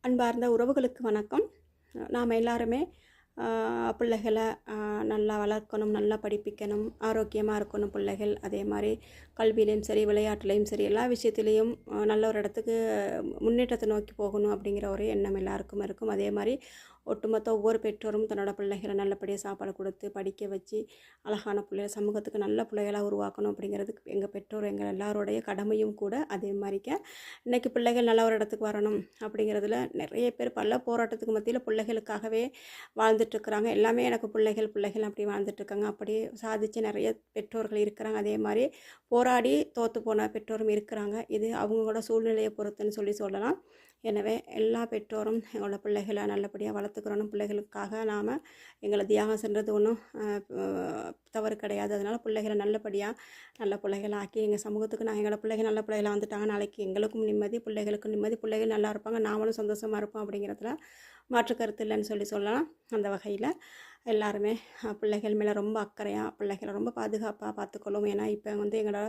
அன்பார்ந்த உறவுகளுக்கு வணக்கம். நாம் எல்லாருமே பிள்ளைகளை நல்லா வளர்க்கணும், நல்லா படிப்பிக்கணும், ஆரோக்கியமாக இருக்கணும் பிள்ளைகள். அதே மாதிரி கல்வியிலையும் சரி, விளையாட்டுலேயும் சரி, எல்லா விஷயத்துலேயும் நல்ல ஒரு இடத்துக்கு முன்னேற்றத்தை நோக்கி போகணும் அப்படிங்கிற ஒரு எண்ணம் எல்லாருக்கும் இருக்கும். அதே மாதிரி ஒட்டுமொத்த ஒவ்வொரு பெற்றோரும் தன்னோட பிள்ளைகளை நல்லபடியாக சாப்பாடு கொடுத்து படிக்க வச்சு அழகான பிள்ளைகள், சமூகத்துக்கு நல்ல பிள்ளைகளாக உருவாக்கணும் அப்படிங்கிறது எங்கள் பெற்றோர் எங்கள் எல்லாரோடைய கடமையும் கூட. அதே மாதிரிக்க இன்றைக்கி பிள்ளைகள் நல்ல ஒரு இடத்துக்கு வரணும் அப்படிங்கிறதுல நிறைய பேர் பல போராட்டத்துக்கு மத்தியில் பிள்ளைகளுக்காகவே வாழ்ந்துட்டுருக்குறாங்க. எல்லாமே எனக்கு பிள்ளைகள் பிள்ளைகள் அப்படி வாழ்ந்துட்டுருக்காங்க. அப்படி சாதித்து நிறைய பெற்றோர்கள் இருக்கிறாங்க. அதே மாதிரி போராடி தோற்று போன பெற்றோரும் இருக்கிறாங்க. இது அவங்களோட சூழ்நிலையை பொறுத்துன்னு சொல்லலாம். எனவே எல்லா பெற்றோரும் எங்களோட பிள்ளைகளை நல்லபடியாக வளர்த்துக்கிறோம். பிள்ளைகளுக்காக நாம் எங்களை தியாகம் சென்றது ஒன்றும் தவறு கிடையாது. அதனால் பிள்ளைகளை நல்லபடியாக நல்ல பிள்ளைகளை ஆக்கி எங்கள் சமூகத்துக்கு எங்களோட பிள்ளைகள் நல்ல பிள்ளைகளை வந்துட்டாங்க, நாளைக்கு எங்களுக்கும் நிம்மதி, பிள்ளைகளுக்கும் நிம்மதி, பிள்ளைகள் நல்லா இருப்பாங்க, நாமளும் சந்தோஷமாக இருப்போம் அப்படிங்கிறதுல மாற்று கருத்து இல்லைன்னு சொல்லலாம். அந்த வகையில் எல்லாருமே பிள்ளைகள் மேலே ரொம்ப அக்கறையாக பிள்ளைகளை ரொம்ப பாதுகாப்பாக பார்த்துக்கொள்ளும். ஏன்னா இப்போ எங்களோட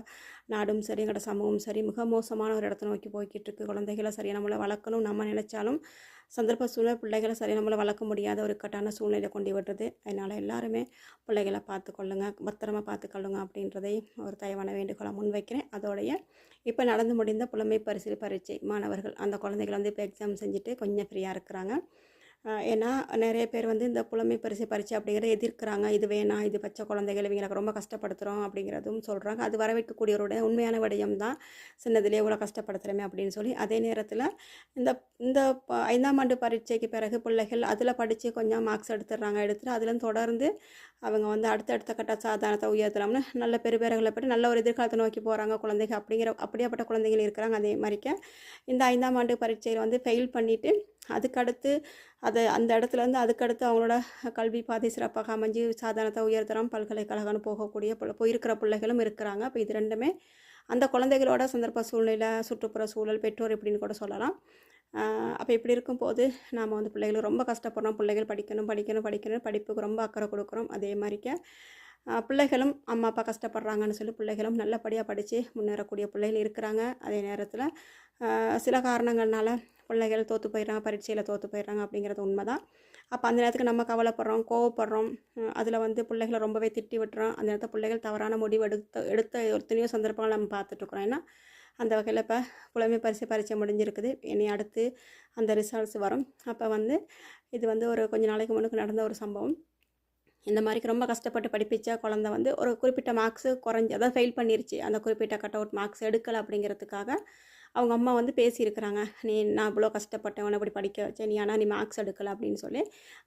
நாடும் சரி, எங்களோட சமூகமும் சரி மிக மோசமான ஒரு இடத்த நோக்கி போய்கிட்டு இருக்குது. குழந்தைகளை சரியாக நம்மளை வளர்க்கணும் நம்ம நினச்சாலும் சந்தர்ப்ப சூழ்நிலை பிள்ளைகளை சரியாக நம்மளை வளர்க்க முடியாத ஒரு கட்டான சூழ்நிலை கொண்டு விடுறது. அதனால் எல்லாருமே பிள்ளைகளை பார்த்துக்கொள்ளுங்க, பத்திரமா பார்த்துக்கொள்ளுங்க அப்படின்றதை ஒரு தயவான வேண்டுகோளை முன்வைக்கிறேன். அதோடைய இப்போ நடந்து முடிந்த புலமை பரீட்சை மாணவர்கள் அந்த குழந்தைகள் இப்போ எக்ஸாம் செஞ்சுட்டு கொஞ்சம் ஃப்ரீயாக இருக்கிறாங்க. ஏன்னா நிறைய பேர் இந்த புலமை பரிசை அப்படிங்கிறத எதிர்க்கிறாங்க. இது வேணாம், இது பச்சை குழந்தைகள் இவங்களுக்கு ரொம்ப கஷ்டப்படுத்துகிறோம் அப்படிங்கிறதும் சொல்கிறாங்க. அது வரவேற்கக்கூடியவருடைய உண்மையான விடயம் தான், சின்னதுலேயே இவ்வளோ கஷ்டப்படுத்துகிறோமே அப்படின்னு சொல்லி. அதே நேரத்தில் இந்த இந்த 5ஆம் ஆண்டு பரீட்சைக்கு பிறகு பிள்ளைகள் அதில் படித்து கொஞ்சம் மார்க்ஸ் எடுத்துகிட்டு அதுலேருந்து தொடர்ந்து அவங்க அடுத்தடுத்த கட்ட சாதனத்தை உயர்த்தலாம்னு நல்ல பெருபேறுகளை பற்றி நல்ல ஒரு எதிர்காலத்தை நோக்கி போகிறாங்க குழந்தைகள். அப்படியாப்பட்ட குழந்தைகள் இருக்கிறாங்க. அதே மாதிரிக்க இந்த 5ஆம் ஆண்டு பரீட்சையில் ஃபெயில் பண்ணிவிட்டு அதுக்கடுத்து அந்த இடத்துலேருந்து அதுக்கடுத்து அவங்களோட கல்வி பாதை சிறப்பாக அமைஞ்சு சாதனத்தை உயர்த்தலாம் பல்கலைக்கழகம்னு போயிருக்கிற பிள்ளைகளும் இருக்கிறாங்க. அப்போ இது ரெண்டுமே அந்த குழந்தைகளோட சந்தர்ப்ப சூழ்நிலை, சுற்றுப்புற சூழல், பெற்றோர் இப்படின்னு கூட சொல்லலாம். அப்போ இப்படி இருக்கும்போது நாம் பிள்ளைகளுக்கு ரொம்ப கஷ்டப்படுறோம். பிள்ளைகள் படிக்கணும் படிப்புக்கு ரொம்ப அக்கறை கொடுக்குறோம். அதே மாதிரிக்க பிள்ளைகளும் அம்மா அப்பா கஷ்டப்படுறாங்கன்னு சொல்லி பிள்ளைகளும் நல்லபடியாக படித்து முன்னேறக்கூடிய பிள்ளைகள் இருக்கிறாங்க. அதே நேரத்தில் சில காரணங்கள்னால பிள்ளைகள் தோற்று போயிடுறாங்க, பரீட்சையில் தோற்று போயிடுறாங்க அப்படிங்கிறது உண்மை தான். அப்போ அந்த நேரத்துக்கு நம்ம கவலைப்படுறோம், கோவப்படுறோம், அதில் பிள்ளைகளை ரொம்பவே திட்டி விட்டுறோம். அந்த நேரத்தில் பிள்ளைகள் தவறான முடிவு எடுத்த எத்தனையோ சந்தர்ப்பங்கள் நம்ம பார்த்துட்ருக்குறோம். ஏன்னா அந்த வகையில் இப்போ புலமை பரீட்சை முடிஞ்சிருக்குது. இனி அடுத்து அந்த ரிசல்ட்ஸ் வரும். அப்போ இது ஒரு கொஞ்சம் நாளைக்கு முன்னுக்கு நடந்த ஒரு சம்பவம். இந்த மாதிரி ரொம்ப கஷ்டப்பட்டு படிப்பிச்ச குழந்தை ஒரு குறிப்பிட்ட மார்க்ஸு குறைஞ்சி, அதாவது ஃபெயில் பண்ணிருச்சு. அந்த குறிப்பிட்ட கட் அவுட் மார்க்ஸ் எடுக்கலை அப்படிங்கிறதுக்காக அவங்க அம்மா பேசியிருக்கிறாங்க. நான் இவ்வளோ கஷ்டப்பட்டேன், உன்னை இப்படி படிக்க வச்சேன், நீ மார்க்ஸ் எடுக்கலை அப்படின்னு சொல்லி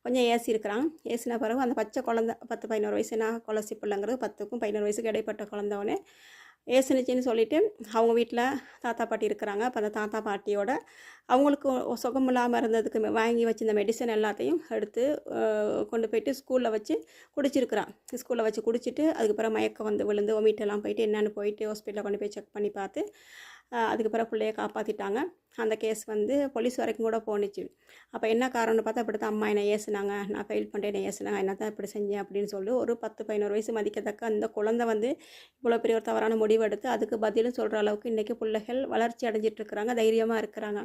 கொஞ்சம் ஏசியிருக்கிறாங்க. ஏசின பிறகு அந்த பச்சை குழந்தை 10-11 வயசு, நான் கொலசி பிள்ளைங்கிறது 10க்கும் 11 வயசுக்கு இடைப்பட்ட குழந்தவனே ஏசுனுச்சின்னு சொல்லிவிட்டு அவங்க வீட்டில் தாத்தா பாட்டி இருக்கிறாங்க. அப்போ அந்த தாத்தா பாட்டியோட அவங்களுக்கு சுகம் இல்லாமல் இருந்ததுக்கு வாங்கி வச்சு இந்த மெடிசன் எல்லாத்தையும் எடுத்து கொண்டு போயிட்டு ஸ்கூலில் வச்சு குடிச்சிருக்கிறான். ஸ்கூலில் வச்சு குடிச்சிட்டு அதுக்கப்புறம் மயக்கம் விழுந்து ஒமிட்டெல்லாம் போயிட்டு என்னென்னு போயிட்டு ஹாஸ்பிட்டலில் கொண்டு போய் செக் பண்ணி பார்த்து அதுக்கு பிறகு பிள்ளையை காப்பாற்றிட்டாங்க. அந்த கேஸ் போலீஸ் வரைக்கும் கூட போணுச்சு. அப்போ என்ன காரணம்னு பார்த்தா இப்படி தான் அம்மா என்னை ஏசுனாங்க, நான் ஃபெயில் பண்ணிட்டேன், என்னை ஏசுனாங்க, என்ன தான் இப்படி செஞ்சேன் அப்படின்னு சொல்லி ஒரு 10-11 வயசு மதிக்கத்தக்க அந்த குழந்தை இவ்வளோ பெரிய ஒரு தவறான முடிவு எடுத்து அதுக்கு பதிலும் சொல்கிற அளவுக்கு இன்றைக்கி பிள்ளைகள் வளர்ச்சி அடைஞ்சிட்ருக்குறாங்க, தைரியமாக இருக்கிறாங்க.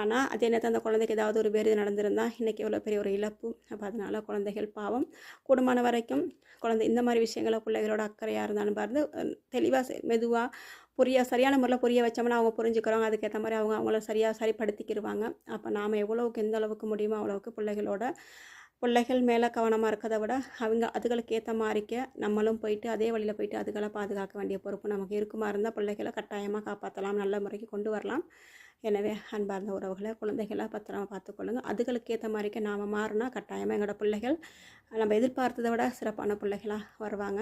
ஆனால் அதே நேரத்தில் அந்த குழந்தைக்கு ஏதாவது ஒரு பேர் நடந்திருந்தால் இன்றைக்கி இவ்வளோ பெரிய ஒரு இழப்பு. அப்போ அதனால் குழந்தைகள் பாவம், கூடுமான வரைக்கும் இந்த மாதிரி விஷயங்களை பிள்ளைகளோட அக்கறையாக இருந்தாலும் பாருந்து தெளிவாக மெதுவாக சரியான முறையில் புரிய வச்சோம்னா அவங்க புரிஞ்சுக்கிறவங்க, அதுக்கேற்ற மாதிரி அவங்கள சரிப்படுத்திக்கிடுவாங்க. அப்போ நாம் எவ்வளோவுக்கு எந்த அளவுக்கு முடியுமோ அவ்வளோவுக்கு பிள்ளைகள் மேலே கவனமாக இருக்கிறத விட அதுகளுக்கு ஏற்ற மாதிரிக்க நம்மளும் போயிட்டு அதே வழியில் போயிட்டு அதுகளை பாதுகாக்க வேண்டிய பொறுப்பு நமக்கு இருக்குமா இருந்தால் பிள்ளைகளை கட்டாயமாக காப்பாற்றலாம், நல்ல முறைக்கு கொண்டு வரலாம். எனவே அன்பார்ந்த உறவுகளை, குழந்தைகளை பத்திரமா பார்த்துக்கொள்ளுங்க. அதுகளுக்கு ஏற்ற மாதிரிக்க நாம் மாறினா கட்டாயமாக எங்களோட பிள்ளைகள் நம்ம எதிர்பார்த்ததை விட சிறப்பான பிள்ளைகளாக வருவாங்க.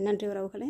நன்றி உறவுகளே.